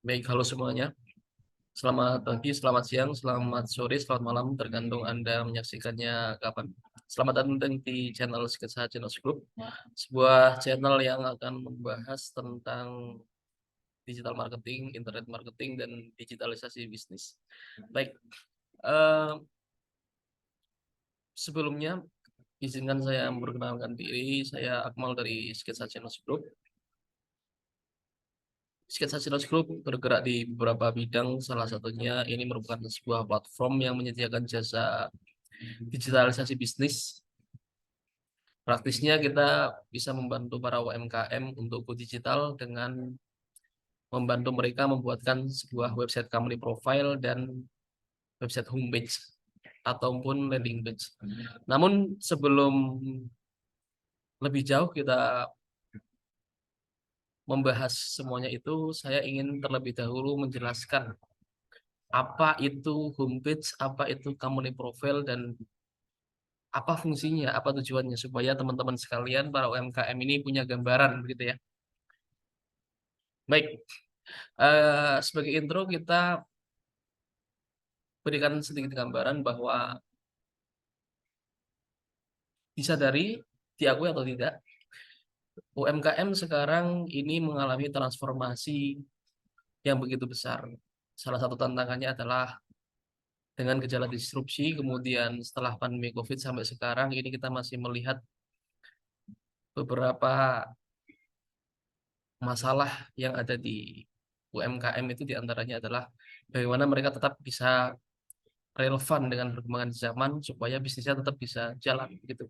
Baik, halo semuanya. Selamat pagi, selamat siang, selamat sore, selamat malam, tergantung Anda menyaksikannya kapan. Selamat datang di channel Sketsa Channel Group, sebuah channel yang akan membahas tentang digital marketing, internet marketing, dan digitalisasi bisnis. Baik, eh, sebelumnya izinkan saya memperkenalkan diri. Saya Akmal dari Sketsa Channel Group. Sketsa Channel Group bergerak di beberapa bidang, salah satunya ini merupakan sebuah platform yang menyediakan jasa digitalisasi bisnis. Praktisnya kita bisa membantu para UMKM untuk go digital dengan membantu mereka membuatkan sebuah website company profile dan website homepage ataupun landing page. Namun sebelum lebih jauh kita membahas semuanya itu, saya ingin terlebih dahulu menjelaskan apa itu homepage, apa itu company profile, dan apa fungsinya, apa tujuannya, supaya teman-teman sekalian para UMKM ini punya gambaran begitu ya. Baik, sebagai intro kita berikan sedikit gambaran bahwa disadari, diakui atau tidak, UMKM sekarang ini mengalami transformasi yang begitu besar. Salah satu tantangannya adalah dengan gejala disrupsi, kemudian setelah pandemi COVID sampai sekarang ini kita masih melihat beberapa masalah yang ada di UMKM. Itu diantaranya adalah bagaimana mereka tetap bisa relevan dengan perkembangan zaman supaya bisnisnya tetap bisa jalan gitu.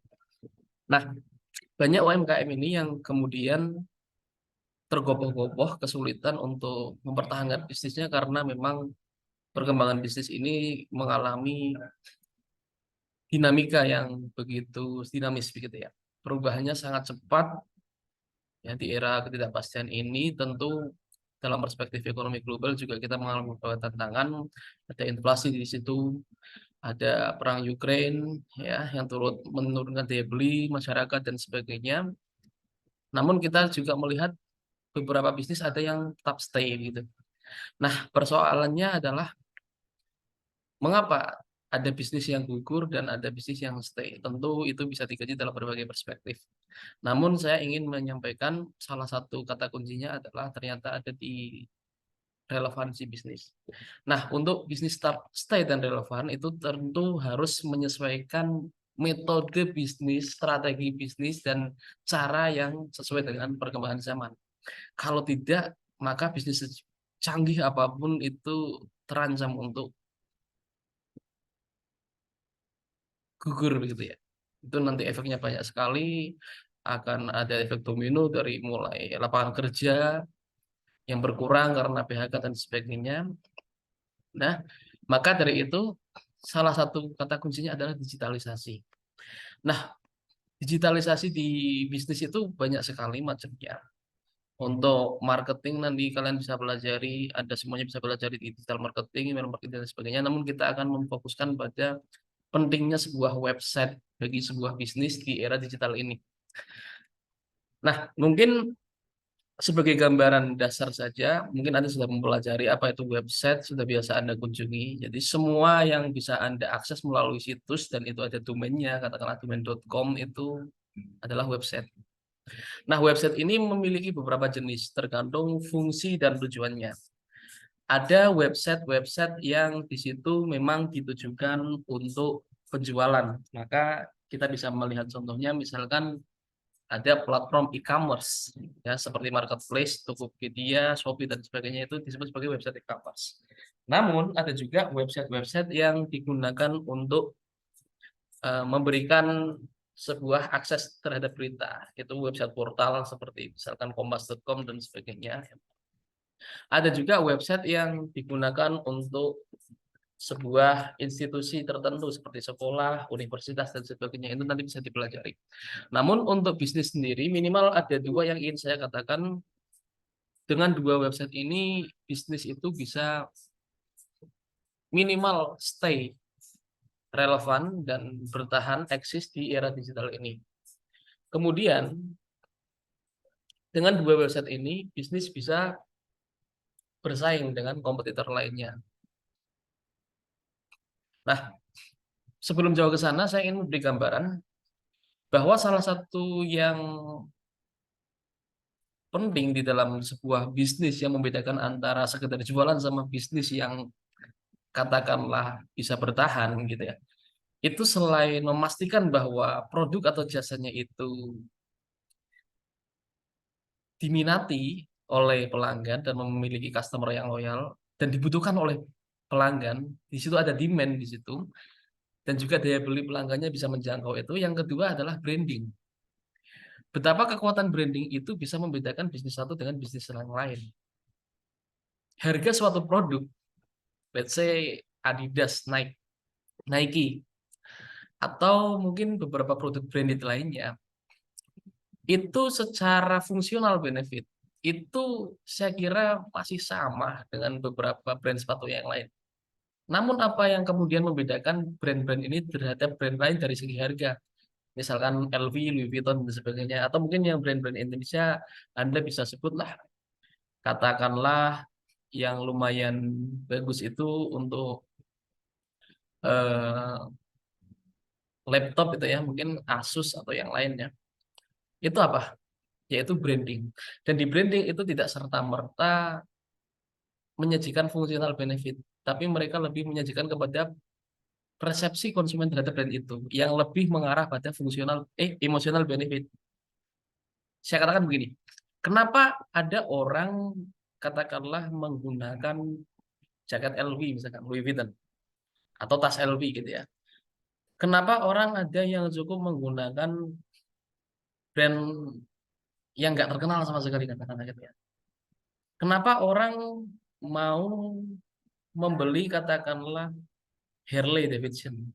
Nah, banyak UMKM ini yang kemudian tergopoh-gopoh kesulitan untuk mempertahankan bisnisnya karena memang perkembangan bisnis ini mengalami dinamika yang begitu dinamis begitu ya. Perubahannya sangat cepat ya. Di era ketidakpastian ini tentu dalam perspektif ekonomi global juga kita mengalami beberapa tantangan. Ada inflasi di situ, ada perang Ukraina ya yang turut menurunkan daya beli masyarakat dan sebagainya. Namun kita juga melihat beberapa bisnis ada yang tetap stay gitu. Nah, persoalannya adalah mengapa ada bisnis yang gugur dan ada bisnis yang stay. Tentu itu bisa dikaji dalam berbagai perspektif. Namun saya ingin menyampaikan salah satu kata kuncinya adalah ternyata ada di relevansi bisnis. Nah, untuk bisnis tetap stay dan relevan itu tentu harus menyesuaikan metode bisnis, strategi bisnis, dan cara yang sesuai dengan perkembangan zaman. Kalau tidak, maka bisnis canggih apapun itu terancam untuk gugur begitu ya. Itu nanti efeknya banyak sekali, akan ada efek domino dari mulai lapangan kerja yang berkurang karena PHK dan sebagainya. Nah, maka dari itu salah satu kata kuncinya adalah digitalisasi. Nah, digitalisasi di bisnis itu banyak sekali macamnya. Untuk marketing nanti kalian bisa pelajari, ada semuanya bisa pelajari di digital marketing, email marketing dan sebagainya. Namun kita akan memfokuskan pada pentingnya sebuah website bagi sebuah bisnis di era digital ini. Nah, mungkin sebagai gambaran dasar saja, mungkin Anda sudah mempelajari apa itu website, sudah biasa Anda kunjungi. Jadi semua yang bisa Anda akses melalui situs dan itu ada domainnya, katakanlah domain.com itu adalah website. Nah, website ini memiliki beberapa jenis tergantung fungsi dan tujuannya. Ada website-website yang di situ memang ditujukan untuk penjualan. Maka kita bisa melihat contohnya misalkan ada platform e-commerce ya seperti marketplace, Tokopedia, Shopee dan sebagainya itu disebut sebagai website e-commerce. Namun ada juga website-website yang digunakan untuk memberikan sebuah akses terhadap berita. Itu website portal seperti misalkan kompas.com dan sebagainya. Ada juga website yang digunakan untuk sebuah institusi tertentu seperti sekolah, universitas dan sebagainya. Itu nanti bisa dipelajari. Namun untuk bisnis sendiri minimal ada dua yang ingin saya katakan. Dengan dua website ini bisnis itu bisa minimal stay relevan dan bertahan eksis di era digital ini. Kemudian dengan dua website ini bisnis bisa bersaing dengan kompetitor lainnya. Nah, sebelum jauh ke sana, saya ingin memberi gambaran bahwa salah satu yang penting di dalam sebuah bisnis yang membedakan antara sekedar jualan sama bisnis yang katakanlah bisa bertahan gitu ya. Itu selain memastikan bahwa produk atau jasanya itu diminati oleh pelanggan dan memiliki customer yang loyal dan dibutuhkan oleh pelanggan, di situ ada demand di situ dan juga daya beli pelanggannya bisa menjangkau itu. Yang kedua adalah branding. Betapa kekuatan branding itu bisa membedakan bisnis satu dengan bisnis yang lain. Harga suatu produk, let's say Adidas, Nike, atau mungkin beberapa produk branded lainnya, itu secara fungsional benefit, itu saya kira masih sama dengan beberapa brand sepatu yang lain. Namun apa yang kemudian membedakan brand-brand ini terhadap brand lain dari segi harga? Misalkan LV, Louis Vuitton, dan sebagainya. Atau mungkin yang brand-brand Indonesia, Anda bisa sebutlah, katakanlah yang lumayan bagus itu untuk eh, laptop itu ya, mungkin Asus atau yang lainnya. Itu apa? Yaitu branding. Dan di branding itu tidak serta-merta menyajikan fungsional benefit, tapi mereka lebih menyajikan kepada persepsi konsumen terhadap brand itu yang lebih mengarah pada emosional benefit. Saya katakan begini, kenapa ada orang katakanlah menggunakan jaket LV misalkan Louis Vuitton atau tas LV gitu ya. Kenapa orang ada yang cukup menggunakan brand yang nggak terkenal sama sekali katakanlah gitu ya. Kenapa orang mau membeli katakanlah Harley Davidson?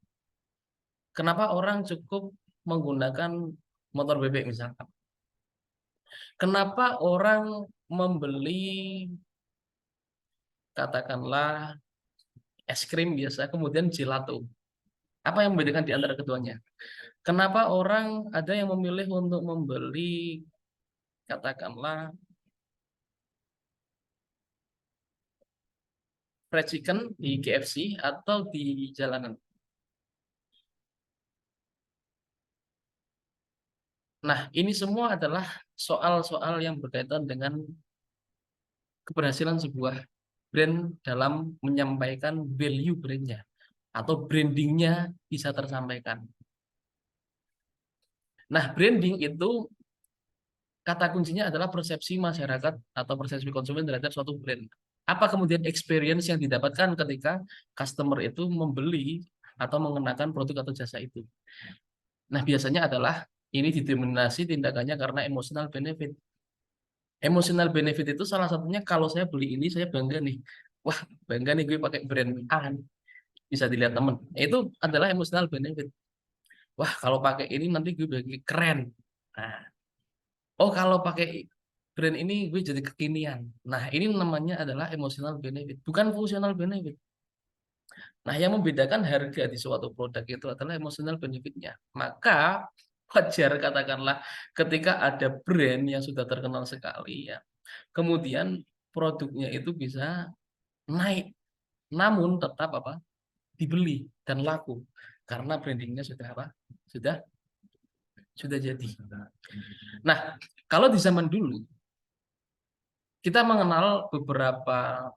Kenapa orang cukup menggunakan motor bebek misalkan? Kenapa orang membeli katakanlah es krim biasa kemudian gelato? Apa yang membedakan di antara keduanya? Kenapa orang ada yang memilih untuk membeli katakanlah fried chicken di KFC atau di jalanan? Nah, ini semua adalah soal-soal yang berkaitan dengan keberhasilan sebuah brand dalam menyampaikan value brandnya atau brandingnya bisa tersampaikan. Nah, branding itu kata kuncinya adalah persepsi masyarakat atau persepsi konsumen terhadap suatu brand. Apa kemudian experience yang didapatkan ketika customer itu membeli atau mengenakan produk atau jasa itu. Nah, biasanya adalah ini didominasi tindakannya karena emotional benefit. Emotional benefit itu salah satunya kalau saya beli ini saya bangga nih. Wah, bangga nih gue pakai brand A kan. Bisa dilihat temen. Itu adalah emotional benefit. Wah, kalau pakai ini nanti gue bagi keren. Nah, oh kalau pakai brand ini gue jadi kekinian. Nah, ini namanya adalah emotional benefit, bukan functional benefit. Nah, yang membedakan harga di suatu produk itu adalah emotional benefitnya. Maka wajar katakanlah ketika ada brand yang sudah terkenal sekali ya, kemudian produknya itu bisa naik, namun tetap apa? Dibeli dan laku karena brandingnya sudah apa? Sudah jadi. Nah, kalau di zaman dulu kita mengenal beberapa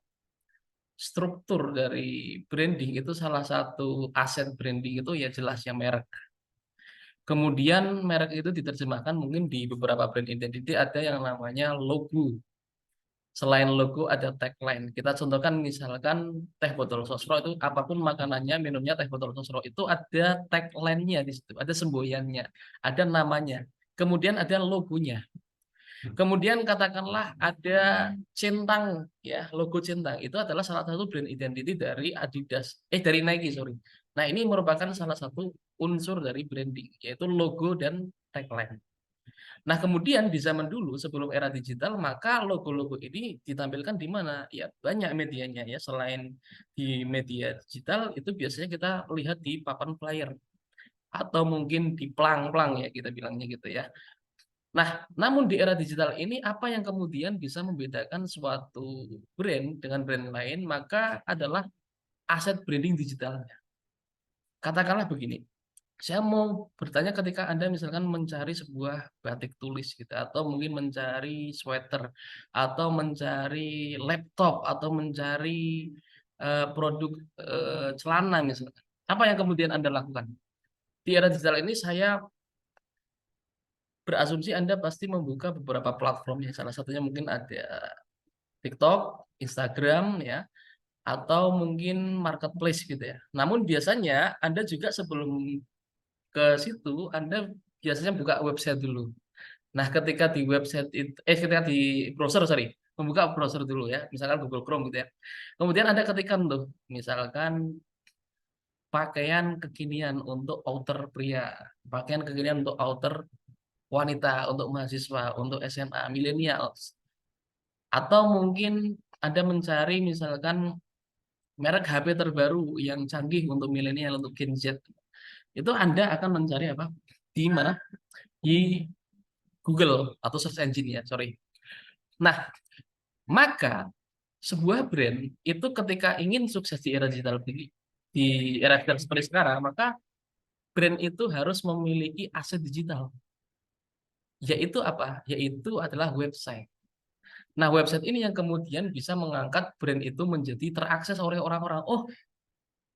struktur dari branding itu salah satu aset branding itu ya jelasnya merek. Kemudian merek itu diterjemahkan mungkin di beberapa brand identity ada yang namanya logo. Selain logo ada tagline. Kita contohkan misalkan teh botol sosro itu apapun makanannya, minumnya teh botol sosro itu ada tagline-nya di situ, ada semboyannya, ada namanya. Kemudian ada logonya. Kemudian katakanlah ada centang ya, logo centang itu adalah salah satu brand identity dari dari Nike, sorry. Nah, ini merupakan salah satu unsur dari branding yaitu logo dan tagline. Nah, kemudian di zaman dulu sebelum era digital, maka logo-logo ini ditampilkan di mana? Ya, banyak medianya ya. Selain di media digital, itu biasanya kita lihat di papan flyer atau mungkin di plang-plang ya kita bilangnya gitu ya. Nah, namun di era digital ini apa yang kemudian bisa membedakan suatu brand dengan brand lain, maka adalah aset branding digitalnya. Katakanlah begini, saya mau bertanya ketika Anda misalkan mencari sebuah batik tulis gitu, atau mungkin mencari sweater, atau mencari laptop, atau mencari, produk, celana misalkan. Apa yang kemudian Anda lakukan? Di era digital ini saya berasumsi Anda pasti membuka beberapa platform ya, salah satunya mungkin ada TikTok, Instagram ya, atau mungkin marketplace gitu ya. Namun biasanya Anda juga sebelum ke situ, Anda biasanya buka website dulu. Nah, ketika di website ketika di browser, sorry, membuka browser dulu ya, misalkan Google Chrome gitu ya. Kemudian Anda ketikkan tuh, misalkan pakaian kekinian untuk outer pria, pakaian kekinian untuk outer wanita, untuk mahasiswa, untuk SMA, millennials, atau mungkin Anda mencari misalkan merek HP terbaru yang canggih untuk milenial, untuk Gen Z. Itu Anda akan mencari apa? Di mana? Di Google atau search engine ya, sorry. Nah, maka sebuah brand itu ketika ingin sukses di era digital di era digital seperti sekarang, maka brand itu harus memiliki aset digital. Yaitu apa? Yaitu adalah website. Nah, website ini yang kemudian bisa mengangkat brand itu menjadi terakses oleh orang-orang. Oh,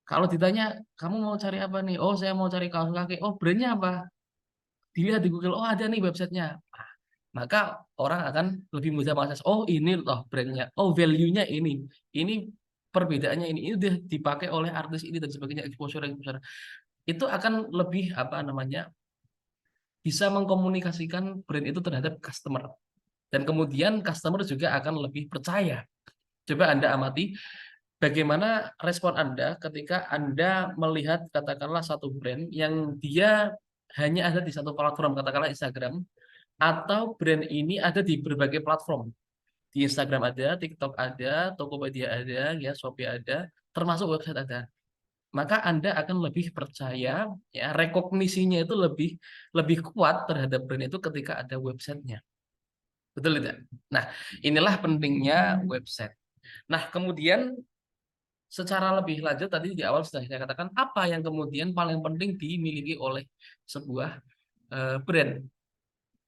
kalau ditanya, kamu mau cari apa nih? Oh, saya mau cari kaos kaki. Oh, brandnya apa? Dilihat di Google, oh ada nih websitenya. Maka orang akan lebih mudah mengakses, oh ini loh brandnya, oh value-nya ini perbedaannya ini udah dipakai oleh artis ini dan sebagainya, exposure. Itu akan lebih apa namanya, bisa mengkomunikasikan brand itu terhadap customer. Dan kemudian customer juga akan lebih percaya. Coba Anda amati bagaimana respon Anda ketika Anda melihat katakanlah satu brand yang dia hanya ada di satu platform, katakanlah Instagram, atau brand ini ada di berbagai platform. Di Instagram ada, TikTok ada, Tokopedia ada, ya Shopee ada, termasuk website ada. Maka Anda akan lebih percaya, ya rekognisinya itu lebih lebih kuat terhadap brand itu ketika ada websitenya. Betul tidak? Nah, inilah pentingnya website. Nah, kemudian secara lebih lanjut tadi di awal sudah saya katakan apa yang kemudian paling penting dimiliki oleh sebuah brand.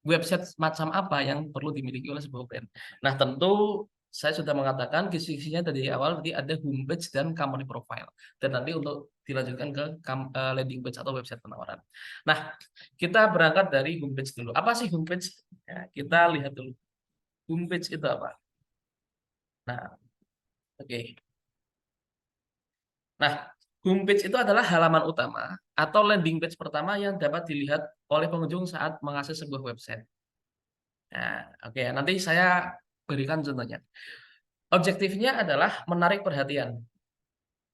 Website semacam apa yang perlu dimiliki oleh sebuah brand. Nah, tentu saya sudah mengatakan kisi-kisinya dari awal tadi ada homepage dan company profile. Dan nanti untuk dilanjutkan ke landing page atau website penawaran. Nah, kita berangkat dari homepage dulu. Apa sih homepage? Ya, kita lihat dulu. Homepage itu apa? Nah, oke. Nah, homepage itu adalah halaman utama atau landing page pertama yang dapat dilihat oleh pengunjung saat mengakses sebuah website. Nah, oke, nanti saya berikan contohnya. Objektifnya adalah menarik perhatian.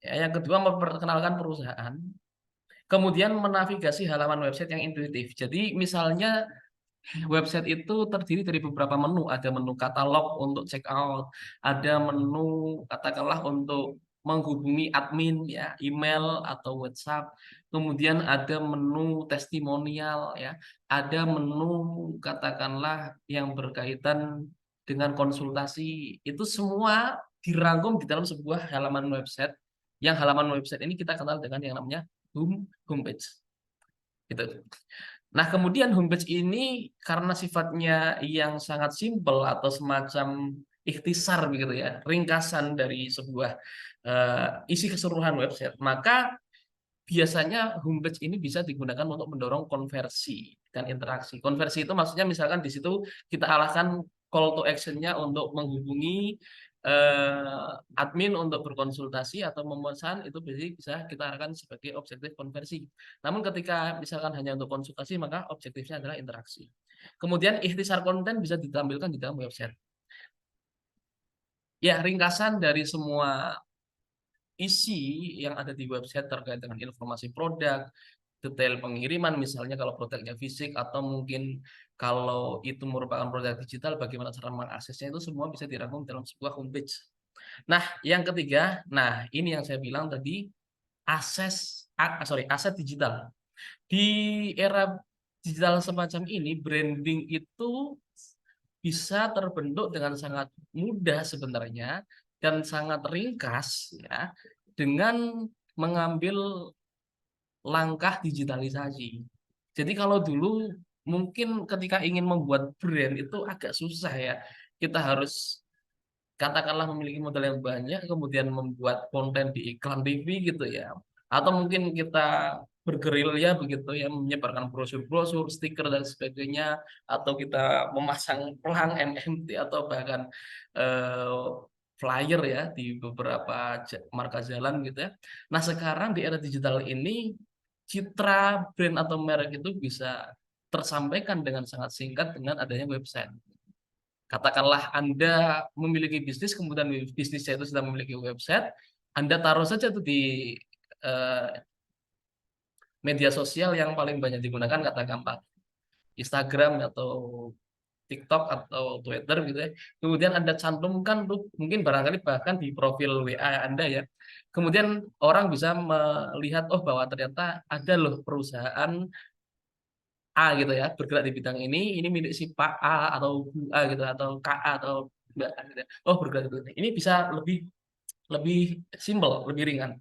Ya, yang kedua memperkenalkan perusahaan. Kemudian menavigasi halaman website yang intuitif. Jadi misalnya website itu terdiri dari beberapa menu. Ada menu katalog untuk check out, ada menu katakanlah untuk menghubungi admin ya, email atau WhatsApp. Kemudian ada menu testimonial ya, ada menu katakanlah yang berkaitan dengan konsultasi. Itu semua dirangkum di dalam sebuah halaman website. Yang halaman website ini kita kenal dengan yang namanya homepage. Gitu. Nah, kemudian homepage ini karena sifatnya yang sangat simpel atau semacam ikhtisar begitu ya, ringkasan dari sebuah isi keseluruhan website, maka biasanya homepage ini bisa digunakan untuk mendorong konversi dan interaksi. Konversi itu maksudnya misalkan di situ kita arahkan call to action-nya untuk menghubungi admin untuk berkonsultasi atau memesan itu bisa kita arahkan sebagai objektif konversi. Namun ketika misalkan hanya untuk konsultasi maka objektifnya adalah interaksi. Kemudian ikhtisar konten bisa ditampilkan di dalam website. Ya, ringkasan dari semua isi yang ada di website terkait dengan informasi produk, detail pengiriman misalnya kalau produknya fisik atau mungkin kalau itu merupakan produk digital bagaimana cara mengaksesnya itu semua bisa dirangkum dalam sebuah homepage. Nah, yang ketiga, nah ini yang saya bilang tadi aset digital. Di era digital semacam ini, branding itu bisa terbentuk dengan sangat mudah sebenarnya dan sangat ringkas ya dengan mengambil langkah digitalisasi. Jadi kalau dulu mungkin ketika ingin membuat brand itu agak susah ya. Kita harus katakanlah memiliki modal yang banyak, kemudian membuat konten di iklan TV gitu ya. Atau mungkin kita bergerilya begitu ya, menyebarkan brosur-brosur, stiker dan sebagainya, atau kita memasang pelang NFT atau bahkan eh, flyer ya di beberapa marka jalan gitu ya. Nah sekarang di era digital ini citra brand atau merek itu bisa tersampaikan dengan sangat singkat dengan adanya website. Katakanlah Anda memiliki bisnis, kemudian bisnisnya itu sudah memiliki website, Anda taruh saja itu di eh, media sosial yang paling banyak digunakan, katakanlah Instagram atau TikTok atau Twitter gitu ya. Kemudian Anda cantumkan tuh, mungkin barangkali bahkan di profil WA Anda ya. Kemudian orang bisa melihat, oh bahwa ternyata ada loh perusahaan A gitu ya, bergerak di bidang ini milik si Pak A atau Bu A gitu, atau Kak A atau Mbak A gitu ya. Oh bergerak di bidang ini. Ini bisa lebih lebih simpel, lebih ringan.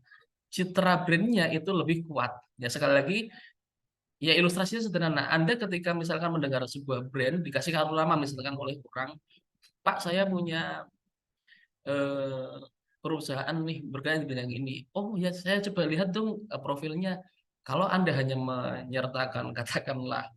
Citra brandnya itu lebih kuat. Ya sekali lagi, ya ilustrasinya sederhana. Anda ketika misalkan mendengar sebuah brand dikasih kartu lama misalkan oleh orang, Pak saya punya eh, perusahaan nih bergerak di bidang ini. Oh ya saya coba lihat dong profilnya. Kalau Anda hanya menyertakan katakanlah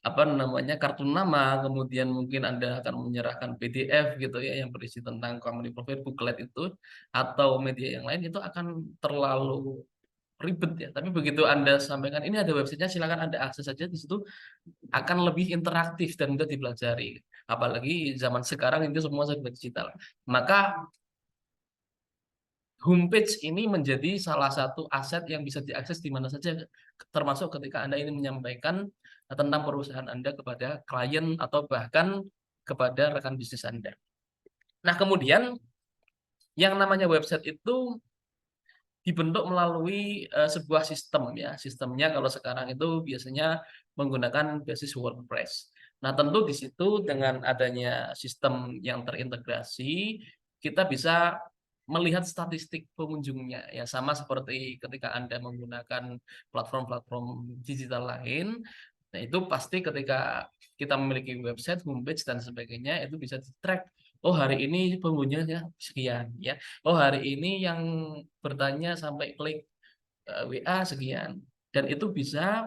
apa namanya kartu nama, kemudian mungkin Anda akan menyerahkan PDF gitu ya yang berisi tentang company profile booklet itu atau media yang lain itu akan terlalu ribet ya. Tapi begitu Anda sampaikan ini ada websitenya, silakan Anda akses saja di situ akan lebih interaktif dan mudah dipelajari. Apalagi zaman sekarang itu semua serba digital. Maka homepage ini menjadi salah satu aset yang bisa diakses di mana saja, termasuk ketika Anda ingin menyampaikan tentang perusahaan Anda kepada klien atau bahkan kepada rekan bisnis Anda. Nah, kemudian yang namanya website itu dibentuk melalui sebuah sistem ya. Sistemnya kalau sekarang itu biasanya menggunakan basis WordPress. Nah, tentu di situ dengan adanya sistem yang terintegrasi, kita bisa melihat statistik pengunjungnya ya sama seperti ketika Anda menggunakan platform-platform digital lain. Nah, itu pasti ketika kita memiliki website, homepage dan sebagainya itu bisa di-track. Oh, hari ini pengunjungnya sekian ya. Oh, hari ini yang bertanya sampai klik WA sekian. Dan itu bisa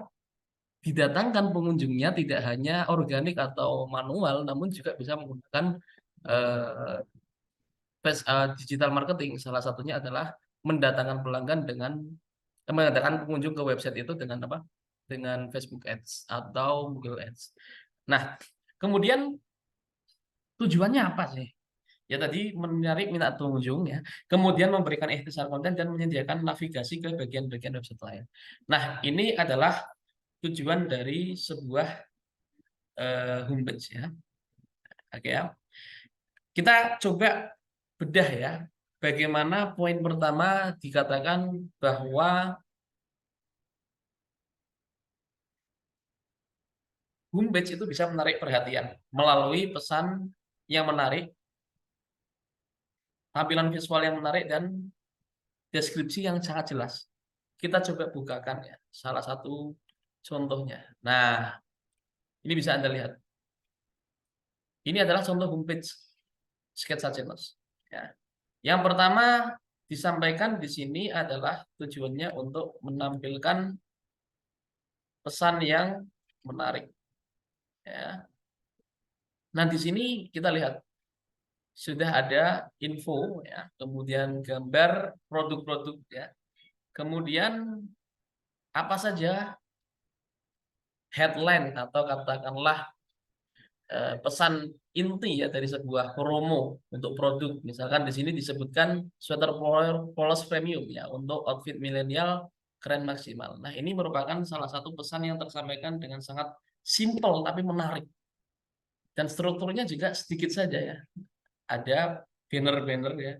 didatangkan pengunjungnya tidak hanya organik atau manual, namun juga bisa menggunakan eh, digital marketing. Salah satunya adalah mendatangkan pelanggan dengan mendatangkan pengunjung ke website itu dengan apa? Dengan Facebook Ads atau Google Ads. Nah, kemudian tujuannya apa sih? Ya tadi menarik minat pengunjung ya, kemudian memberikan ikhtisar konten dan menyediakan navigasi ke bagian-bagian website lain. Nah, ini adalah tujuan dari sebuah homepage ya. Oke ya. Kita coba bedah ya. Bagaimana poin pertama dikatakan bahwa homepage itu bisa menarik perhatian melalui pesan yang menarik, tampilan visual yang menarik dan deskripsi yang sangat jelas. Kita coba bukakan ya salah satu contohnya. Nah, ini bisa Anda lihat. Ini adalah contoh homepage sketsa Channels. Ya. Yang pertama disampaikan di sini adalah tujuannya untuk menampilkan pesan yang menarik. Ya. Nah, di sini kita lihat sudah ada info, ya, kemudian gambar produk-produk, ya, kemudian apa saja headline atau katakanlah pesan inti ya dari sebuah promo untuk produk. Misalkan di sini disebutkan sweater polos premium ya untuk outfit milenial keren maksimal. Nah, ini merupakan salah satu pesan yang tersampaikan dengan sangat simple tapi menarik. Dan strukturnya juga sedikit saja ya. Ada banner-banner ya.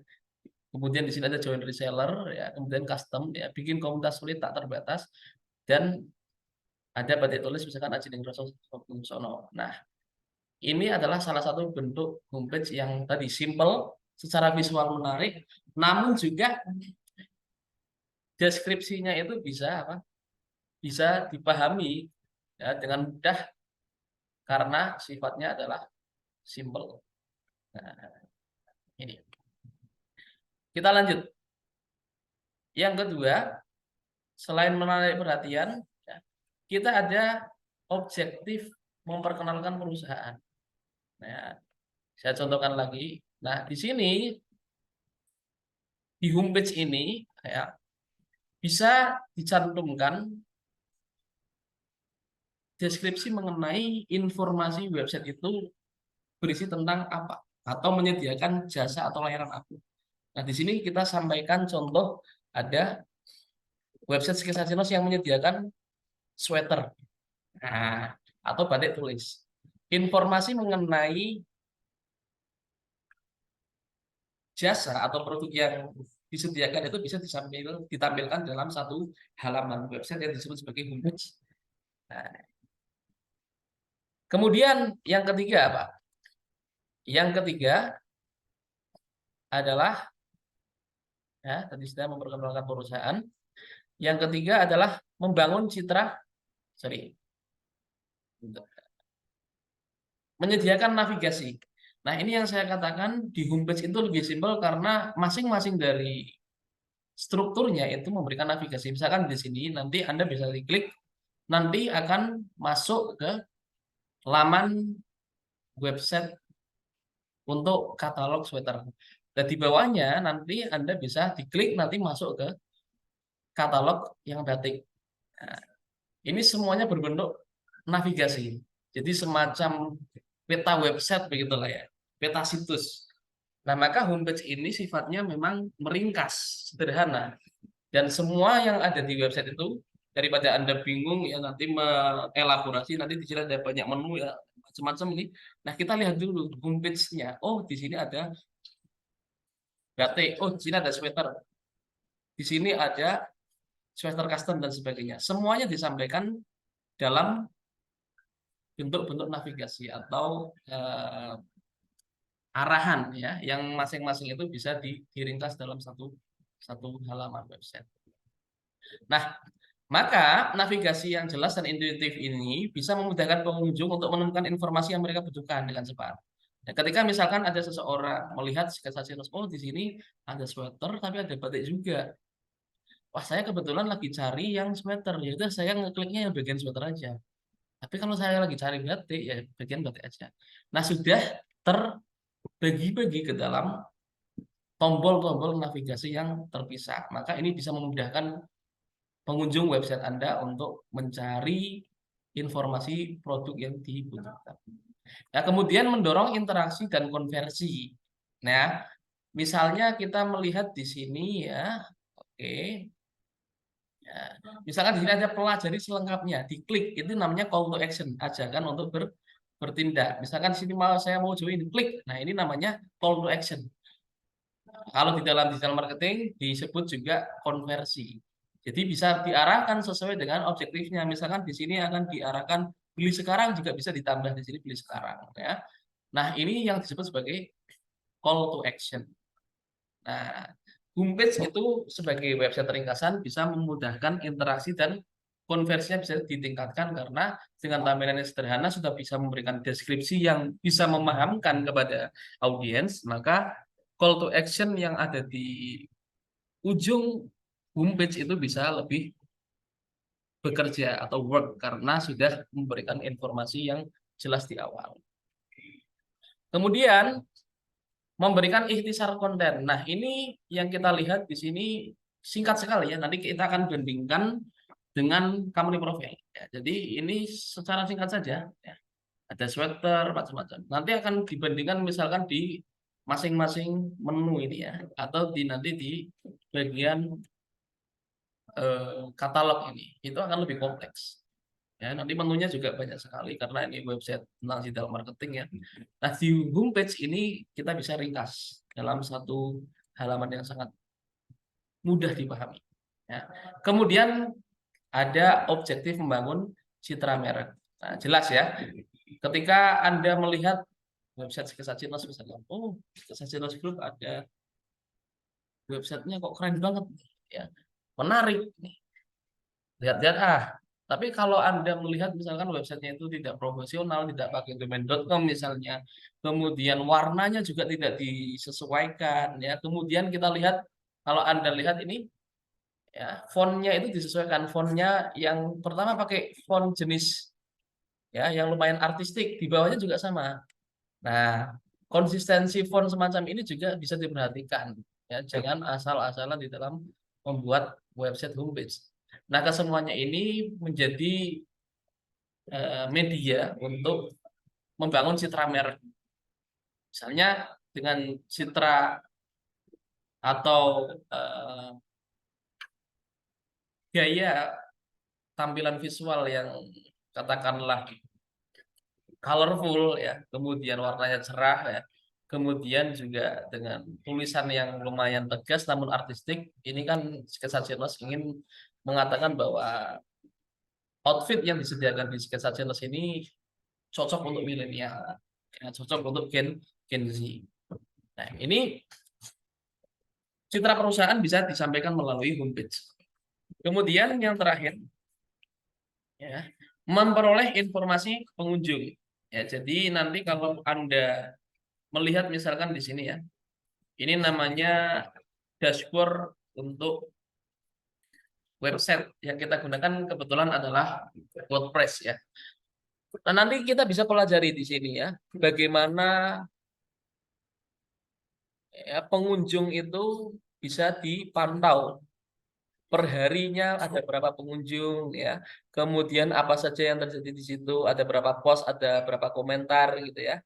Kemudian di sini ada join reseller ya, kemudian custom ya, bikin komunitas sulit tak terbatas dan ada batik tulis misalkan Aji Ningroso Sono. Nah, ini adalah salah satu bentuk homepage yang tadi simple, secara visual menarik, namun juga deskripsinya itu bisa apa? Bisa dipahami ya, dengan mudah karena sifatnya adalah simple. Nah, ini. Kita lanjut. Yang kedua, selain menarik perhatian, ya, kita ada objektif memperkenalkan perusahaan. Nah, saya contohkan lagi. Nah, di sini di homepage ini ya, bisa dicantumkan deskripsi mengenai informasi website itu berisi tentang apa atau menyediakan jasa atau layanan apa. Nah, di sini kita sampaikan contoh ada website Skisasinos yang menyediakan sweater, nah, atau batik tulis. Informasi mengenai jasa atau produk yang disediakan itu bisa ditampilkan dalam satu halaman website yang disebut sebagai homepage. Nah, kemudian yang ketiga apa? Yang ketiga adalah ya tadi sudah memperkenalkan perusahaan. Yang ketiga adalah membangun citra, menyediakan navigasi. Nah, ini yang saya katakan di homepage itu lebih simpel karena masing-masing dari strukturnya itu memberikan navigasi. Misalkan di sini nanti Anda bisa diklik, nanti akan masuk ke laman website untuk katalog sweater. Dan di bawahnya nanti Anda bisa diklik nanti masuk ke katalog yang batik. Nah, ini semuanya berbentuk navigasi. Jadi semacam peta website begitulah ya, peta situs. Nah, maka homepage ini sifatnya memang meringkas, sederhana. Dan semua yang ada di website itu, daripada Anda bingung ya nanti mengelaborasi, nanti di sini ada banyak menu ya, macam-macam ini. Nah, kita lihat dulu homepage-nya. Oh, di sini ada batik. Oh, di sini ada sweater. Di sini ada sweater custom dan sebagainya. Semuanya disampaikan dalam bentuk-bentuk navigasi atau arahan ya, yang masing-masing itu bisa diringkas dalam satu halaman website. Nah, maka navigasi yang jelas dan intuitif ini bisa memudahkan pengunjung untuk menemukan informasi yang mereka butuhkan dengan cepat. Nah, ketika misalkan ada seseorang melihat Skisasinos, oh di sini ada sweater tapi ada batik juga. Wah, saya kebetulan lagi cari yang sweater, ya udah saya ngekliknya yang bagian sweater aja. Tapi kalau saya lagi cari batik, ya bagian batik aja. Nah, sudah terbagi-bagi ke dalam tombol-tombol navigasi yang terpisah. Maka ini bisa memudahkan pengunjung website Anda untuk mencari informasi produk yang dibutuhkan. Nah, kemudian mendorong interaksi dan konversi. Nah, misalnya kita melihat di sini ya, oke. Ya, misalkan di sini ada pelajari selengkapnya, diklik itu namanya call to action, ajakan untuk bertindak. Misalkan di sini saya mau join, klik. Nah, ini namanya call to action. Kalau di dalam digital marketing disebut juga konversi. Jadi bisa diarahkan sesuai dengan objektifnya. Misalkan di sini akan diarahkan beli sekarang, juga bisa ditambah di sini beli sekarang ya. Nah, ini yang disebut sebagai call to action. Nah, homepage itu sebagai website ringkasan bisa memudahkan interaksi dan konversinya bisa ditingkatkan karena dengan tampilan yang sederhana sudah bisa memberikan deskripsi yang bisa memahamkan kepada audiens, maka call to action yang ada di ujung homepage itu bisa lebih bekerja atau work karena sudah memberikan informasi yang jelas di awal. Kemudian memberikan ikhtisar konten. Nah, ini yang kita lihat di sini singkat sekali ya. Nanti kita akan bandingkan dengan company profile. Ya, jadi ini secara singkat saja. Ya. Ada sweater macam-macam. Nanti akan dibandingkan misalkan di masing-masing menu ini ya, atau nanti di bagian katalog ini. Itu akan lebih kompleks. Ya, nanti menunya juga banyak sekali karena ini website tentang digital marketing ya. Nah, di homepage ini kita bisa ringkas dalam satu halaman yang sangat mudah dipahami. Ya. Kemudian ada objektif membangun citra merek. Nah, jelas ya. Ketika Anda melihat website Sketsa Cintas misalnya, oh Sketsa Cintas Group ada websitenya kok keren banget, ya menarik nih. Lihat-lihat tapi kalau Anda melihat misalkan websitenya itu tidak profesional, tidak pakai domain.com misalnya, kemudian warnanya juga tidak disesuaikan, ya. Kemudian kita lihat, kalau Anda lihat ini, ya fontnya itu disesuaikan, fontnya yang pertama pakai font jenis ya yang lumayan artistik, di bawahnya juga sama. Nah, konsistensi font semacam ini juga bisa diperhatikan, ya. Jangan asal-asalan di dalam membuat website homepage. Nah, kesemuanya ini menjadi media untuk membangun citra merek. Misalnya dengan citra atau gaya tampilan visual yang katakanlah colorful, ya, kemudian warnanya cerah, ya, kemudian juga dengan tulisan yang lumayan tegas namun artistik. Ini kan Sketsa Channels ingin mengatakan bahwa outfit yang disediakan di Sketsa Channels ini cocok untuk milenial, ya, cocok untuk Gen Z. Nah, ini citra perusahaan bisa disampaikan melalui homepage. Kemudian yang terakhir, ya, memperoleh informasi pengunjung. Ya, jadi nanti kalau Anda melihat misalkan di sini, ya, ini namanya dashboard untuk website yang kita gunakan kebetulan adalah WordPress, ya. Nah, nanti kita bisa pelajari di sini, ya, bagaimana ya, pengunjung itu bisa dipantau perharinya, ada berapa pengunjung, ya, kemudian apa saja yang terjadi di situ, ada berapa post, ada berapa komentar, gitu ya.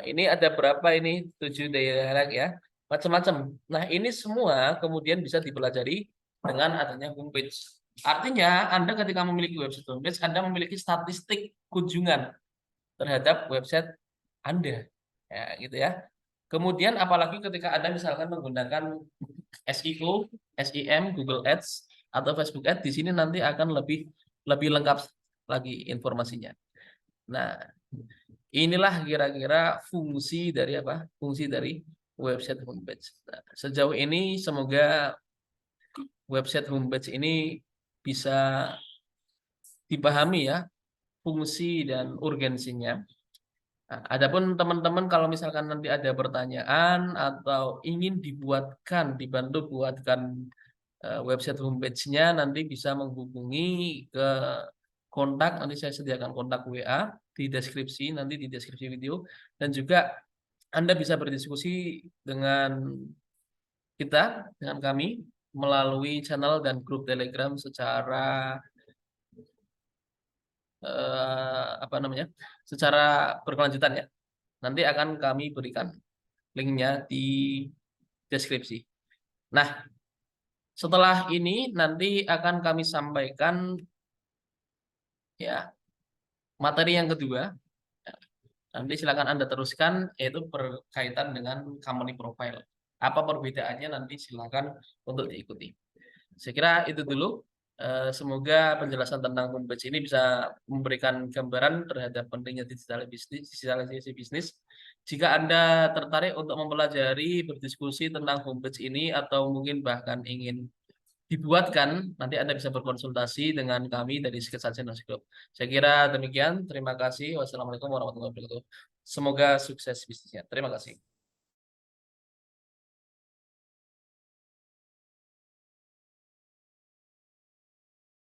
Ini ada berapa ini 7 daerah, ya, macam-macam. Nah, ini semua kemudian bisa dipelajari dengan adanya homepage. Artinya Anda ketika memiliki website homepage, Anda memiliki statistik kunjungan terhadap website Anda, ya, gitu ya. Kemudian apalagi ketika Anda misalkan menggunakan SEO, SEM, Google Ads atau Facebook Ads, di sini nanti akan lebih lengkap lagi informasinya. Nah, inilah kira-kira fungsi dari apa? Fungsi dari website homepage. Nah, sejauh ini semoga website homepage ini bisa dipahami, ya, fungsi dan urgensinya. Nah, adapun teman-teman kalau misalkan nanti ada pertanyaan atau ingin dibantu buatkan website homepage-nya, nanti bisa menghubungi ke kontak, nanti saya sediakan kontak WA di deskripsi, nanti di deskripsi video, dan juga Anda bisa berdiskusi dengan kita, dengan kami, melalui channel dan grup Telegram secara apa namanya, secara berkelanjutan, ya. Nanti akan kami berikan linknya di deskripsi. Nah, setelah ini nanti akan kami sampaikan, ya, materi yang kedua. Nanti silakan Anda teruskan, yaitu berkaitan dengan company profile. Apa perbedaannya nanti silakan untuk diikuti. Saya kira itu dulu. Semoga penjelasan tentang homepage ini bisa memberikan gambaran terhadap pentingnya digitalisasi bisnis. Jika Anda tertarik untuk mempelajari, berdiskusi tentang homepage ini, atau mungkin bahkan ingin dibuatkan, nanti Anda bisa berkonsultasi dengan kami dari Sketsa Channels Group. Saya kira demikian. Terima kasih. Wassalamualaikum warahmatullahi wabarakatuh. Semoga sukses bisnisnya. Terima kasih.